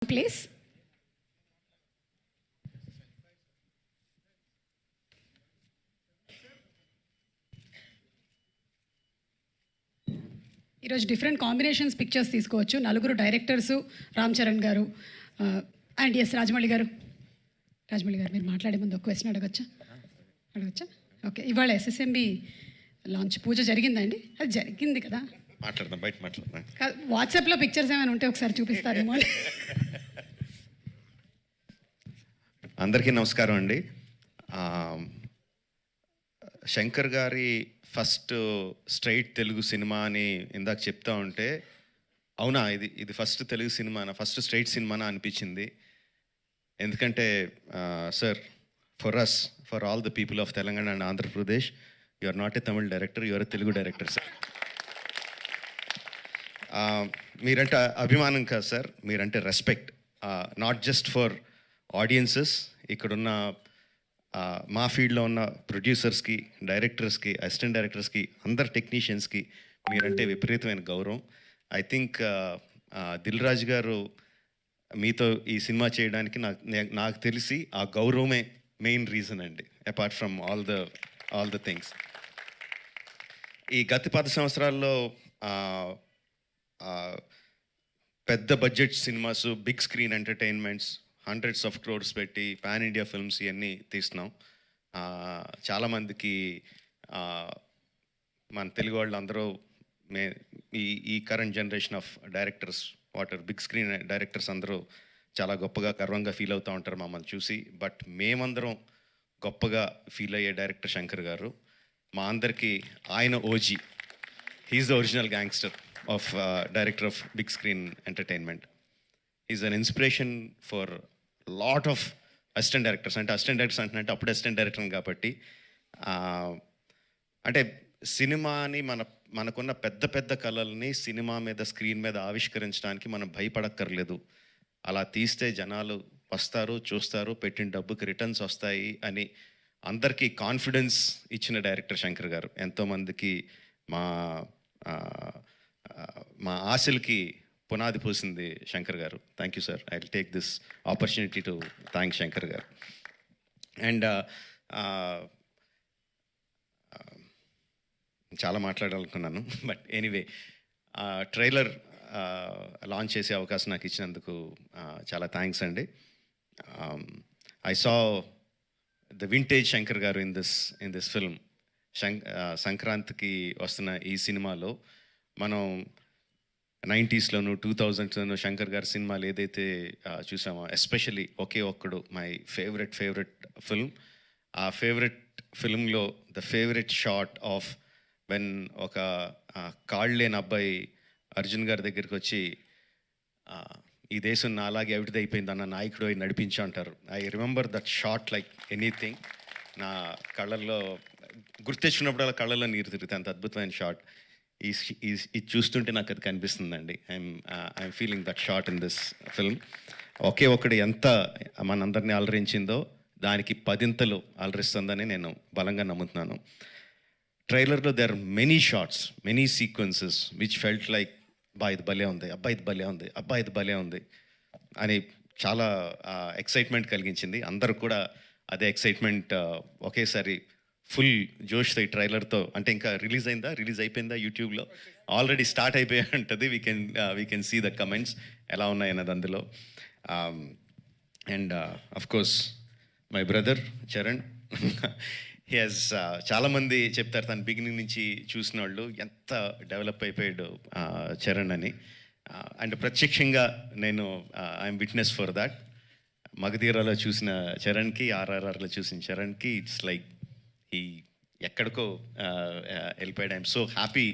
Please. ఈరోజు different combinations pictures తీసుకోవచ్చు. నలుగురు డైరెక్టర్సు, రామ్ చరణ్ గారు అండ్ ఎస్ రాజమౌళి గారు. రాజమౌళి గారు, మీరు మాట్లాడే ముందు ఒక క్వశ్చన్ అడగచ్చా? ఓకే. ఇవాళ ఎస్ఎస్ఎంబి లాంచ్ పూజ జరిగిందండి? అది జరిగింది కదా? మాట్లాడదాం, బయట మాట్లాడదాం. వాట్సాప్లో పిక్చర్స్ ఏమైనా ఉంటే ఒకసారి చూపిస్తారేమో. అందరికీ నమస్కారం అండి. శంకర్ గారి ఫస్ట్ స్ట్రైట్ తెలుగు సినిమా అని ఇందాక చెప్తా ఉంటే, అవునా ఇది ఫస్ట్ తెలుగు సినిమానా, ఫస్ట్ స్ట్రైట్ సినిమానా అనిపించింది. ఎందుకంటే sir, for all the people of Telangana and Andhra Pradesh, you are not a Tamil director, you are a Telugu director sir. మీరంటే అభిమానం కాదు సార్, మీరంటే respect. Not just for audiences, ఇక్కడున్న మా ఫీల్డ్లో ఉన్న ప్రొడ్యూసర్స్కి, డైరెక్టర్స్కి, అసిస్టెంట్ డైరెక్టర్స్కి, అందరు టెక్నీషియన్స్కి మీరంటే విపరీతమైన గౌరవం. ఐ థింక్ దిల్ రాజు గారు మీతో ఈ సినిమా చేయడానికి నాకు తెలిసి ఆ గౌరవమే మెయిన్ రీజన్ అండి, apart from all the things. ఈ గత 10 సంవత్సరాల్లో పెద్ద budget cinemas, big screen entertainments, hundreds of crores పెట్టి పాన్ ఇండియా ఫిల్మ్స్ ఇవన్నీ తీస్తున్నాం. చాలామందికి మన తెలుగు వాళ్ళు అందరూ ఈ current generation of directors, big screen directors అందరూ చాలా గొప్పగా, గర్వంగా ఫీల్ అవుతూ ఉంటారు మమ్మల్ని చూసి. బట్ మేమందరం గొప్పగా ఫీల్ అయ్యే డైరెక్టర్ శంకర్ గారు. మా అందరికీ ఆయన OG. He's the original gangster of director of big screen entertainment. Is an inspiration for lot of assistant directors. అంటే అసిస్టెంట్ డైరెక్టర్స్ అంటే అప్పుడు అసిస్టెంట్ డైరెక్టర్ కాబట్టి, అంటే సినిమాని మనకున్న పెద్ద పెద్ద కళల్ని సినిమా మీద, స్క్రీన్ మీద ఆవిష్కరించడానికి మనం భయపడక్కర్లేదు. అలా తీస్తే జనాలు వస్తారు, చూస్తారు, పెట్టిన డబ్బుకి రిటర్న్స్ వస్తాయి అని అందరికీ కాన్ఫిడెన్స్ ఇచ్చిన డైరెక్టర్ శంకర్ గారు. ఎంతోమందికి మా ఆశలకి పునాది పోసింది శంకర్ గారు. Thank you sir. I will take this opportunity to thank Shankar గారు. అండ్ చాలా మాట్లాడాలనుకున్నాను, బట్ ఎనీవే, ట్రైలర్ లాంచ్ చేసే అవకాశం నాకు ఇచ్చినందుకు చాలా థ్యాంక్స్ అండి. I saw the vintage Shankar గారు ఇన్ దిస్ ఫిల్మ్. సంక్రాంతికి వస్తున్న ఈ సినిమాలో మనం 90స్లోను 2000స్లోను శంకర్ గారి సినిమాలు ఏదైతే చూసామో, especially Oke Okkadu my favourite film. ఆ ఫేవరెట్ ఫిల్మ్లో the favourite shot of when ఒక కాళ్ళు లేని అబ్బాయి అర్జున్ గారి దగ్గరికి వచ్చి, ఈ దేశం నా అలాగే అవిటిది అయిపోయింది అన్న నాయకుడు అయి నడిపించా అంటారు. I remember that shot like anything. నా కళ్ళల్లో గుర్తెచ్చినప్పుడు అలా కళ్ళల్లో నీరు తిరుగుతాయి. అంత అద్భుతమైన షాట్. ఇది చూస్తుంటే నాకు అది కనిపిస్తుందండి. I'm feeling that shot in this film. Oke Okkadu ఎంత మనందరినీ అలరించిందో దానికి 10 అలరిస్తుందని నేను బలంగా నమ్ముతున్నాను. ట్రైలర్లో there are many shots, many sequences which felt like, ఇది భలే ఉంది, ఇది భలే ఉంది అని చాలా ఎక్సైట్మెంట్ కలిగించింది. అందరూ కూడా అదే ఎక్సైట్మెంట్ ఒకేసారి ఫుల్ జోష్తో ఈ ట్రైలర్తో. అంటే ఇంకా రిలీజ్ అయిపోయిందా యూట్యూబ్లో? ఆల్రెడీ స్టార్ట్ అయిపోయి ఉంటుంది. We can see the comments ఎలా ఉన్నాయి అన్నది అందులో. And of course my brother Charan, he has, చాలామంది చెప్తారు తను బిగినింగ్ నుంచి చూసిన వాళ్ళు ఎంత డెవలప్ అయిపోయాడు చరణ్ అని. అండ్ ప్రత్యక్షంగా నేను ఐఎమ్ విట్నెస్ ఫర్ దాట్. మగధీరాలో చూసిన చరణ్కి, ఆర్ఆర్ఆర్లో చూసిన చరణ్కి ఇట్స్ లైక్ ఈ ఎక్కడికో వెళ్ళిపోయాడు. I'm so happy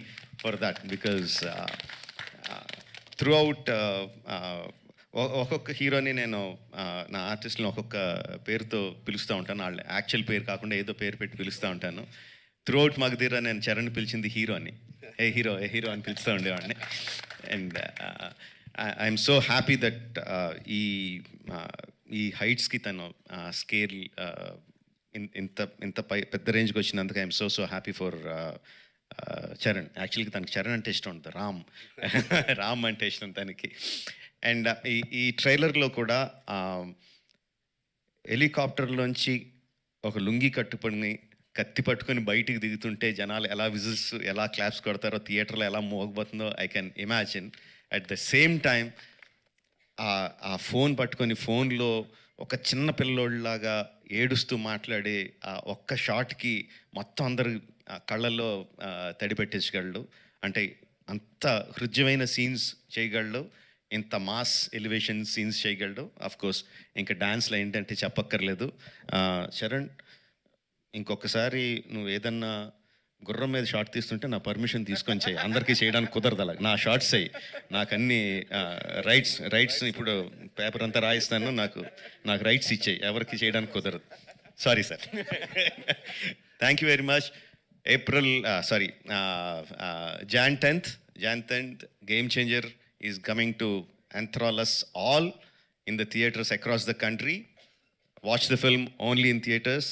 for that because through out ఒక్కొక్క హీరోని నేను నా ఆర్టిస్ట్ని ఒక్కొక్క పేరుతో పిలుస్తూ ఉంటాను. వాళ్ళ యాక్చువల్ పేరు కాకుండా ఏదో పేరు పెట్టి పిలుస్తూ ఉంటాను. త్రూ అవుట్ మగధీరా నేను చరణ్ పిలిచింది హీరో అని, ఏ హీరో అని పిలుస్తూ ఉండేవాడిని. And I'm so happy that ఈ హైట్స్కి తను స్కేల్ ఇంత పెద్ద రేంజ్కి వచ్చినందుకు I'm so happy for Charan. యాక్చువల్గా తనకి చరణ్ అంటే ఇష్టం ఉంటుంది, రామ్ అంటే ఇష్టం తనకి. అండ్ ఈ ట్రైలర్లో కూడా హెలికాప్టర్లోంచి ఒక లుంగి కట్టుకొని కత్తి పట్టుకొని బయటికి దిగుతుంటే జనాలు ఎలా విజిల్స్ ఎలా క్లాప్స్ కొడతారో థియేటర్లో ఎలా మోగబోతుందో I can imagine. At the same time ఆ ఫోన్ పట్టుకొని ఫోన్లో ఒక చిన్న పిల్లోడిలాగా ఏడుస్తూ మాట్లాడే ఆ ఒక్క షాట్కి మొత్తం అందరు కళ్ళల్లో తడి పెట్టించగలడు. అంటే అంత హృద్యమైన సీన్స్ చేయగలడు, ఇంత మాస్ ఎలివేషన్ సీన్స్ చేయగలడు. ఆఫ్ కోర్స్ ఇంకా డాన్స్లో ఏంటంటే చెప్పక్కర్లేదు. చరణ్, ఇంకొకసారి నువ్వు ఏదన్నా గుర్రం మీద షార్ట్ తీస్తుంటే నా పర్మిషన్ తీసుకొని చేయి. అందరికీ చేయడానికి కుదరదు అలా. నా షార్ట్స్ అయ్యి నాకు అన్ని రైట్స్ ఇప్పుడు పేపర్ అంతా రాయిస్తాను, నాకు రైట్స్ ఇచ్చేయి, ఎవరికి చేయడానికి కుదరదు. Sorry sir. Thank you very much. Jan 10th, Game Changer is coming to enthrall us all in the theatres across the country. Watch the film only in theatres,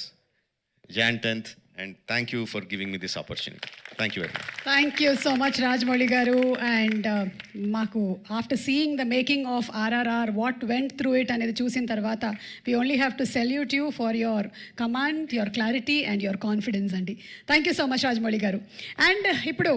Jan 10th, and thank you for giving me this opportunity. Thank you very much. Thank you so much Rajamouli garu. And మాకు after seeing the making of RRR what went through it అనేది చూసిన తర్వాత we only have to salute you for your command, your clarity and your confidence అండి. Thank you so much Rajamouli garu. And ఇప్పుడు